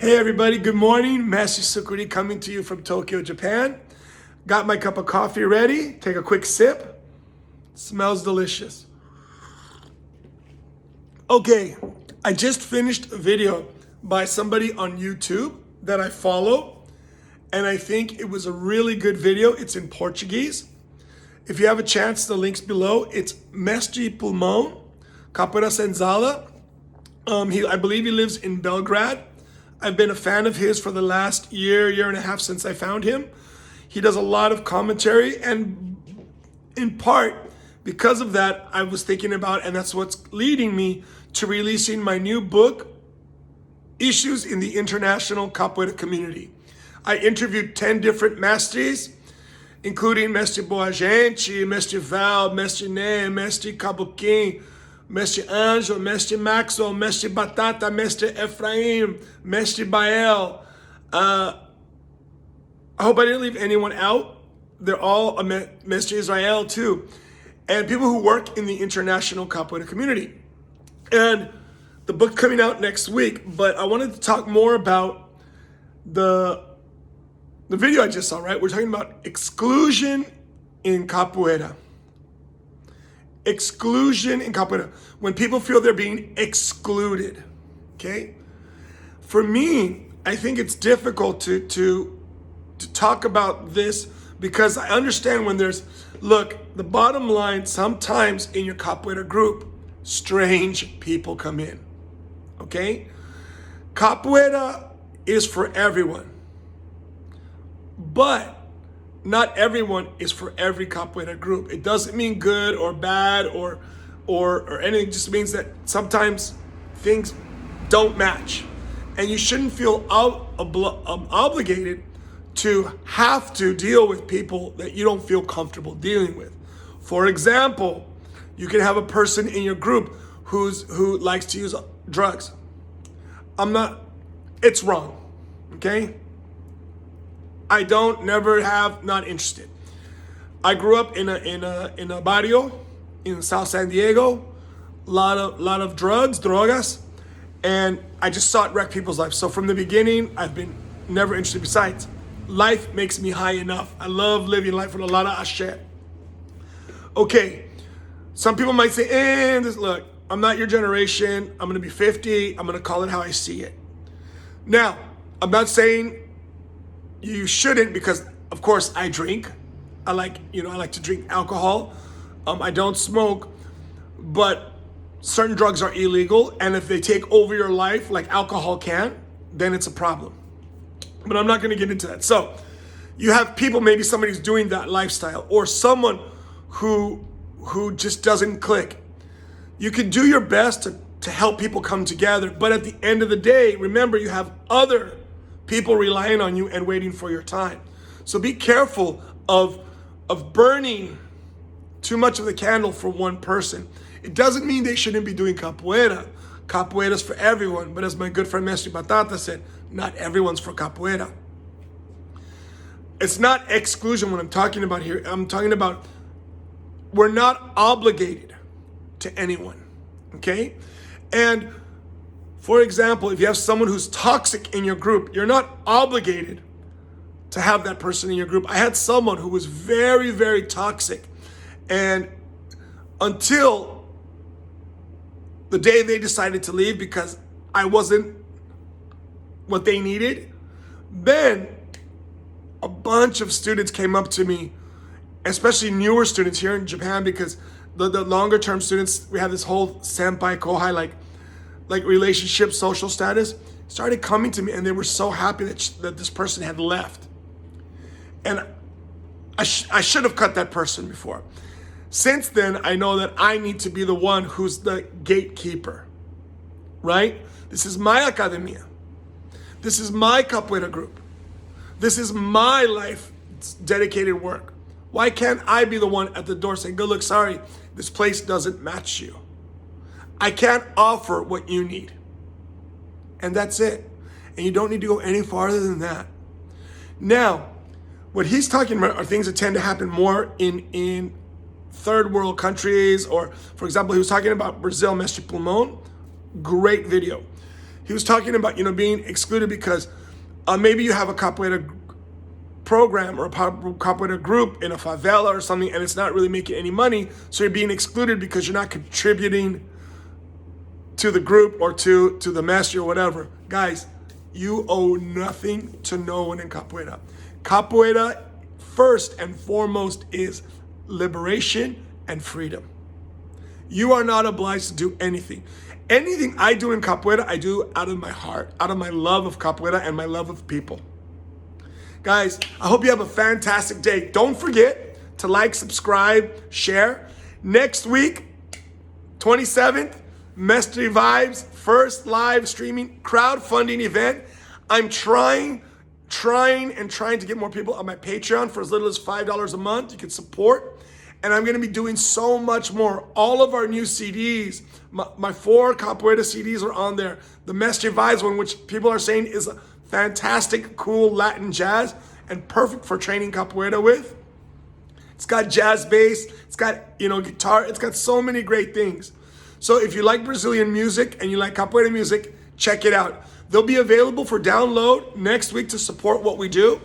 Hey everybody, good morning. Master Sukuri coming to you from Tokyo, Japan. Got my cup of coffee ready. Take a quick sip. Smells delicious. Okay, I just finished a video by somebody on YouTube that I follow, and I think it was a really good video. It's in Portuguese. If you have a chance, the link's below. It's Mestre Pulmao, Capoeira Senzala. I believe he lives in Belgrade. I've been a fan of his for the last year and a half since I found him. He does a lot of commentary, and in part because of that, I was thinking about, and that's what's leading me to releasing my new book, Issues in the International Capoeira Community. I interviewed 10 different mestres, including Mestre Boa Gente, Mestre Val, Mestre Ney, Mestre Caboquim, Mestre Anjo, Mestre Maxwell, Mestre Batata, Mestre Ephraim, Mestre Bael. I hope I didn't leave anyone out. They're all a Mestre Israel too. And people who work in the international capoeira community. And the book's coming out next week, but I wanted to talk more about the video I just saw, right? We're talking about exclusion in capoeira. Exclusion in capoeira. When people feel they're being excluded, okay? For me, I think it's difficult to talk about this because I understand when look, the bottom line, sometimes in your capoeira group, strange people come in, okay? Capoeira is for everyone, but not everyone is for every capoeira group. It doesn't mean good or bad or anything. It just means that sometimes things don't match. And you shouldn't feel obligated to have to deal with people that you don't feel comfortable dealing with. For example, you can have a person in your group who likes to use drugs. It's wrong, okay? Not interested. I grew up in a barrio in South San Diego, lot of drogas, and I just saw it wreck people's lives. So from the beginning, I've been never interested. Besides, life makes me high enough. I love living life with a lot of ashe. Okay, some people might say, look, I'm not your generation. I'm gonna be 50. I'm gonna call it how I see it. Now, I'm not saying you shouldn't, because of course I drink. I like to drink alcohol. I don't smoke, but certain drugs are illegal, and if they take over your life like alcohol can, then it's a problem. But I'm not going to get into that. So you have people, maybe somebody's doing that lifestyle, or someone who just doesn't click. You can do your best to help people come together, but at the end of the day, remember, you have other people relying on you and waiting for your time. So be careful of burning too much of the candle for one person. It doesn't mean they shouldn't be doing capoeira. Capoeira is for everyone, but as my good friend Mestre Batata said, not everyone's for capoeira. It's not exclusion what I'm talking about here. I'm talking about we're not obligated to anyone, okay? And for example, if you have someone who's toxic in your group, you're not obligated to have that person in your group. I had someone who was very, very toxic, and until the day they decided to leave because I wasn't what they needed, then a bunch of students came up to me, especially newer students here in Japan, because the longer term students, we have this whole senpai kohai, like relationship, social status, started coming to me, and they were so happy that this person had left. And I should have cut that person before. Since then, I know that I need to be the one who's the gatekeeper, right? This is my academia. This is my capoeira group. This is my life dedicated work. Why can't I be the one at the door saying, "Good look, sorry, this place doesn't match you. I can't offer what you need." And that's it. And you don't need to go any farther than that. Now, what he's talking about are things that tend to happen more in third world countries, or for example, he was talking about Brazil, Mestre Pulmao. Great video. he was talking about, being excluded because maybe you have a capoeira program or a capoeira group in a favela or something, and it's not really making any money, so you're being excluded because you're not contributing to the group or to the master or whatever. Guys, you owe nothing to no one in capoeira. Capoeira, first and foremost, is liberation and freedom. You are not obliged to do anything. Anything I do in capoeira, I do out of my heart, out of my love of capoeira and my love of people. Guys, I hope you have a fantastic day. Don't forget to like, subscribe, share. Next week, 27th, Mestre Vibes, first live streaming crowdfunding event. I'm trying to get more people on my Patreon for as little as $5 a month. You can support. And I'm going to be doing so much more. All of our new CDs, my 4 Capoeira CDs are on there. The Mestre Vibes one, which people are saying is a fantastic, cool Latin jazz and perfect for training capoeira with. It's got jazz bass, it's got, guitar, it's got so many great things. So if you like Brazilian music and you like capoeira music, check it out. They'll be available for download next week to support what we do.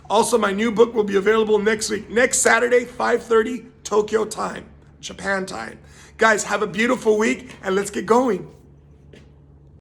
Also, my new book will be available next week, next Saturday, 5:30 Tokyo time, Japan time. Guys, have a beautiful week and let's get going.